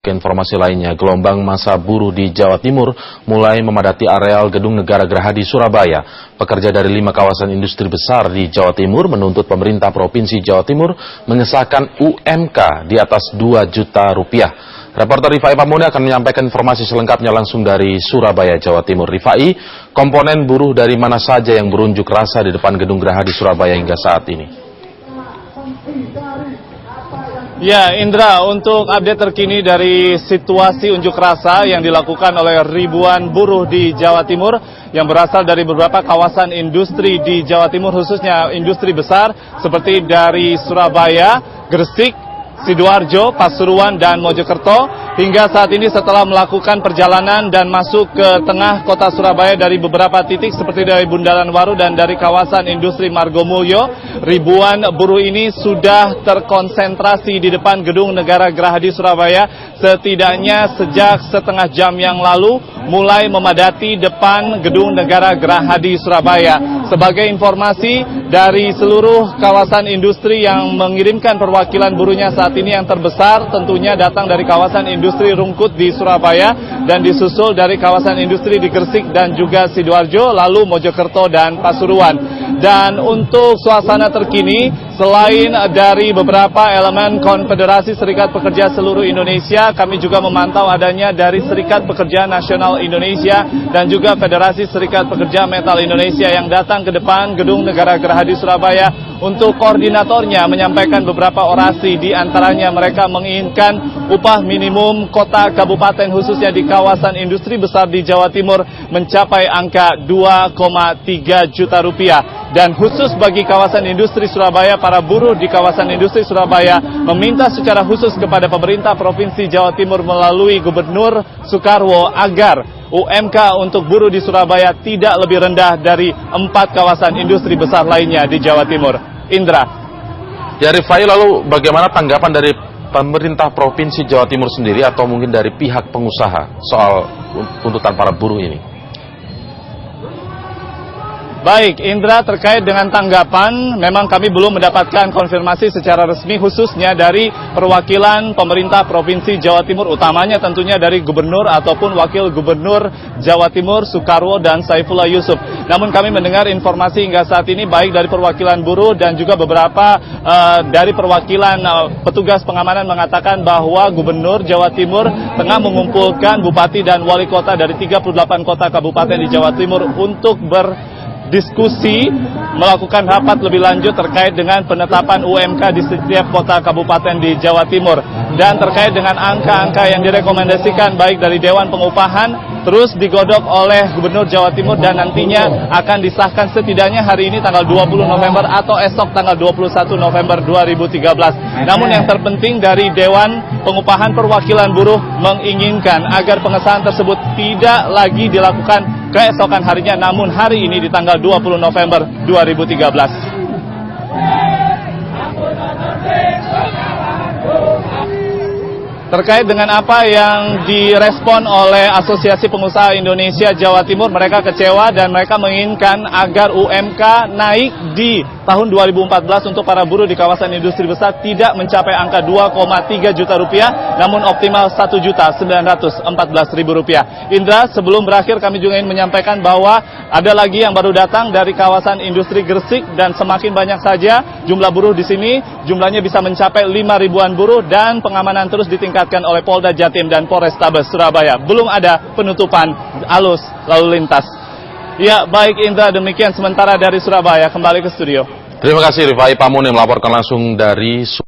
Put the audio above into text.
Ke informasi lainnya, gelombang massa buruh di Jawa Timur mulai memadati areal Gedung Negara Gerahadi Surabaya. Pekerja dari 5 kawasan industri besar di Jawa Timur menuntut pemerintah Provinsi Jawa Timur mengesahkan UMK di atas 2 juta rupiah. Reporter Rifai Pamuni akan menyampaikan informasi selengkapnya langsung dari Surabaya, Jawa Timur. Rifai, komponen buruh dari mana saja yang berunjuk rasa di depan Gedung Gerahadi Surabaya hingga saat ini? Ya, Indra, untuk update terkini dari situasi unjuk rasa yang dilakukan oleh ribuan buruh di Jawa Timur yang berasal dari beberapa kawasan industri di Jawa Timur, khususnya industri besar seperti dari Surabaya, Gresik, Sidoarjo, Pasuruan, dan Mojokerto. Hingga saat ini setelah melakukan perjalanan dan masuk ke tengah kota Surabaya dari beberapa titik seperti dari Bundaran Waru dan dari kawasan industri Margomulyo, ribuan buruh ini sudah terkonsentrasi di depan Gedung Negara Gerahadi Surabaya setidaknya sejak setengah jam yang lalu mulai memadati depan Gedung Negara Gerahadi Surabaya. Sebagai informasi dari seluruh kawasan industri yang mengirimkan perwakilan buruhnya saat ini yang terbesar tentunya datang dari kawasan industri Rungkut di Surabaya dan disusul dari kawasan industri di Gresik dan juga Sidoarjo, lalu Mojokerto dan Pasuruan. Dan untuk suasana terkini, selain dari beberapa elemen Konfederasi Serikat Pekerja seluruh Indonesia, kami juga memantau adanya dari Serikat Pekerja Nasional Indonesia dan juga Federasi Serikat Pekerja Metal Indonesia yang datang ke depan Gedung Negara Gerahadi Surabaya untuk koordinatornya menyampaikan beberapa orasi. Di antaranya mereka menginginkan upah minimum kota kabupaten khususnya di kawasan industri besar di Jawa Timur mencapai angka 2,3 juta rupiah. Dan khusus bagi kawasan industri Surabaya, para buruh di kawasan industri Surabaya meminta secara khusus kepada pemerintah Provinsi Jawa Timur melalui Gubernur Soekarwo agar UMK untuk buruh di Surabaya tidak lebih rendah dari 4 kawasan industri besar lainnya di Jawa Timur. Indra. Ya, Rifai, lalu bagaimana tanggapan dari pemerintah Provinsi Jawa Timur sendiri atau mungkin dari pihak pengusaha soal tuntutan para buruh ini? Baik, Indra, terkait dengan tanggapan, memang kami belum mendapatkan konfirmasi secara resmi khususnya dari perwakilan pemerintah Provinsi Jawa Timur, utamanya tentunya dari Gubernur ataupun Wakil Gubernur Jawa Timur Soekarwo dan Saifullah Yusuf. Namun kami mendengar informasi hingga saat ini baik dari perwakilan buruh dan juga beberapa dari perwakilan petugas pengamanan mengatakan bahwa Gubernur Jawa Timur tengah mengumpulkan Bupati dan Wali Kota dari 38 kota kabupaten di Jawa Timur untuk berdiskusi, melakukan rapat lebih lanjut terkait dengan penetapan UMK di setiap kota kabupaten di Jawa Timur. Dan terkait dengan angka-angka yang direkomendasikan baik dari Dewan Pengupahan terus digodok oleh Gubernur Jawa Timur dan nantinya akan disahkan setidaknya hari ini tanggal 20 November atau esok tanggal 21 November 2013. Namun yang terpenting dari Dewan Pengupahan perwakilan buruh menginginkan agar pengesahan tersebut tidak lagi dilakukan keesokan harinya, namun hari ini di tanggal 20 November 2013. Terkait dengan apa yang direspon oleh Asosiasi Pengusaha Indonesia Jawa Timur, mereka kecewa dan mereka menginginkan agar UMK naik di tahun 2014 untuk para buruh di kawasan industri besar tidak mencapai angka 2,3 juta rupiah, namun optimal 1.914.000 rupiah. Indra, sebelum berakhir kami juga ingin menyampaikan bahwa ada lagi yang baru datang dari kawasan industri Gresik dan semakin banyak saja jumlah buruh di sini, jumlahnya bisa mencapai 5 ribuan buruh dan pengamanan terus ditingkatkan oleh Polda Jatim dan Polrestabes Surabaya. Belum ada penutupan arus lalu lintas. Ya, baik Indra, demikian sementara dari Surabaya. Kembali ke studio. Terima kasih Rifai Pamuni melaporkan langsung dari